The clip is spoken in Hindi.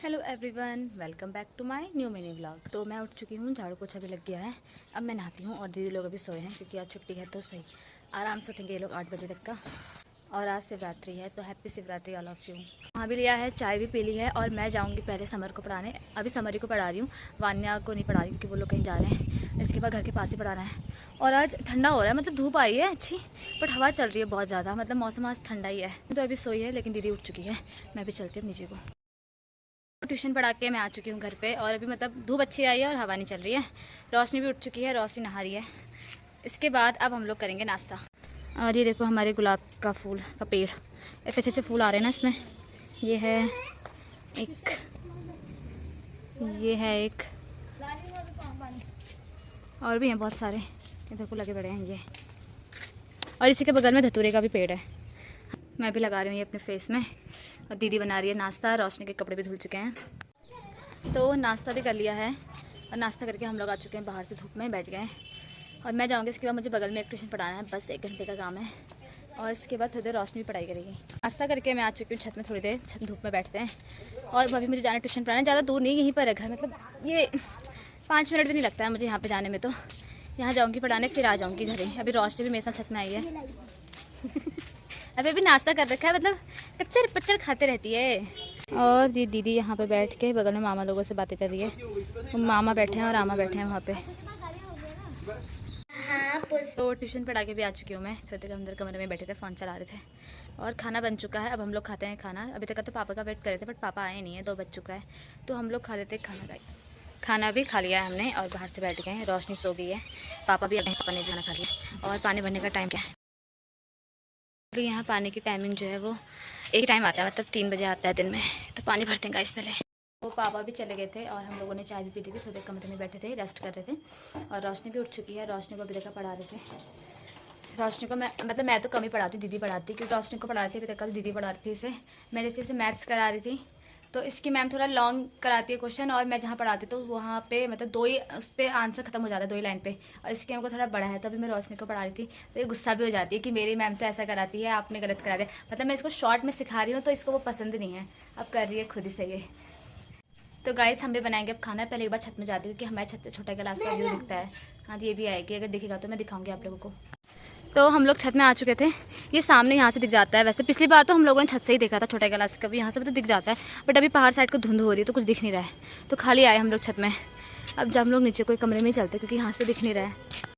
Hello everyone, welcome back to my new mini vlog. तो मैं उठ चुकी हूँ, झाड़ू पोछा भी लग गया है। अब मैं नहाती हूँ और दीदी लोग अभी सोए हैं क्योंकि आज छुट्टी है तो सही आराम से उठेंगे ये लोग 8 बजे तक का। और आज शिवरात्रि है तो happy Shivratri all of you. वहाँ भी लिया है, चाय भी पी ली है और मैं जाऊँगी पहले समर को पढ़ाने। अभी समरी को पढ़ा रही हूँ, वान्या को नहीं पढ़ा रही क्योंकि वो लोग कहीं जा रहे हैं। इसके बाद घर के पास ही पढ़ाना है। और आज ठंडा हो रहा है, मतलब धूप आई है अच्छी बट हवा चल रही है बहुत ज़्यादा, मतलब मौसम आज ठंडा ही है। तो अभी सोई है लेकिन दीदी उठ चुकी है। मैं भी चलती हूँ नीचे को। ट्यूशन पढ़ा के मैं आ चुकी हूँ घर पे और अभी मतलब धूप अच्छी आई है और हवा नहीं चल रही है। रोशनी भी उठ चुकी है, रोशनी नहा रही है। इसके बाद अब हम लोग करेंगे नाश्ता। और ये देखो हमारे गुलाब का फूल का पेड़, इतने अच्छे अच्छे फूल आ रहे हैं ना इसमें। ये है एक और भी हैं बहुत सारे, इधर को लगे पड़े हैं ये। और इसी के बगल में धतूरे का भी पेड़ है। मैं भी लगा रही हूँ ये अपने फेस में। और दीदी बना रही है नाश्ता, रोशनी के कपड़े भी धुल चुके हैं। तो नाश्ता भी कर लिया है और नाश्ता करके हम लोग आ चुके हैं बाहर से, धूप में बैठ गए हैं। और मैं जाऊँगी, इसके बाद मुझे बगल में एक ट्यूशन पढ़ाना है, बस 1 घंटे का काम है। और इसके बाद थोड़ी देर रोशनी भी पढ़ाई करेगी। नाश्ता करके मैं आ चुकी हूँ छत में, थोड़ी देर छत धूप में बैठते हैं। और अभी मुझे जाना ट्यूशन पढ़ाना, ज़्यादा दूर नहीं, यहीं पर है घर, मतलब ये 5 मिनट भी नहीं लगता है मुझे यहाँ पर जाने में। तो यहाँ जाऊँगी पढ़ाने, फिर आ जाऊँगी घर। अभी रोशनी भी मेरे साथ छत में आई है। अभी भी नाश्ता कर रखा है, मतलब कच्चर पच्चर खाते रहती है। और दीदी यहाँ पे बैठ के बगल में मामा लोगों से बातें कर रही है। मामा बैठे हैं और आमा बैठे हैं वहाँ पे। तो ट्यूशन पढ़ा के भी आ चुकी हूँ मैं। थोड़ी देर अंदर कमरे में बैठे थे, फ़ोन चला रहे थे। और खाना बन चुका है, अब हम लोग खाते हैं खाना। अभी तक तो पापा का वेट कर रहे थे बट पापा आए नहीं है, 2 बज चुका है। तो हम लोग खा लेते खाना। खाना भी खा लिया है हमने और बाहर से बैठ गए। रोशनी सो गई है, पापा भी पापा ने भी खाना खा लिया। और पानी भरने का टाइम क्या है? यहाँ पानी की टाइमिंग जो है वो एक टाइम आता है, मतलब 3 बजे आता है दिन में। तो पानी भरते हैं गाइस पहले। वो पापा भी चले गए थे और हम लोगों ने चाय भी पी ली थी। थोड़े कमरे में बैठे थे, रेस्ट कर रहे थे। और रोशनी भी उठ चुकी है। रोशनी को अभी तक पढ़ा रहे थे। रोशनी को मैं तो कम ही पढ़ाती हूँ, दीदी पढ़ाती, क्योंकि रोशनी को पढ़ा रही थी अभी तक कल दीदी पढ़ा रही थी इसे। मैं जैसे इसे मैथ्स करा रही थी तो इसकी मैम थोड़ा लॉन्ग कराती है क्वेश्चन, और मैं जहाँ पढ़ाती हूँ तो वहाँ पे मतलब 2 ही उस पर आंसर खत्म हो जाता है, 2 ही लाइन पे। और इसकी मैम को थोड़ा बड़ा है तो अभी मैं रोशनी को पढ़ा रही थी तो ये गुस्सा भी हो जाती है कि मेरी मैम तो ऐसा कराती है, आपने गलत करा दिया। मतलब मैं इसको शॉर्ट में सिखा रही हूँ तो इसको वो पसंद नहीं है, अब कर रही है खुद ही से ये। तो गाइस हम भी बनाएंगे अब खाना। पहले एक बार छत में जाती हूँ कि हमारे छत से छोटा गिलास का व्यू दिखता है। हाँ ये भी आएगी, अगर दिखेगा तो मैं दिखाऊंगी आप लोगों को। तो हम लोग छत में आ चुके थे। ये सामने यहाँ से दिख जाता है। वैसे पिछली बार तो हम लोगों ने छत से ही देखा था छोटा गिलास का भी, यहाँ से भी तो दिख जाता है। बट अभी पहाड़ साइड को धुंध हो रही है तो कुछ दिख नहीं रहा है, तो खाली आए हम लोग छत में। अब जब हम लोग नीचे कोई कमरे में ही चलते क्योंकि यहाँ से दिख नहीं रहा है।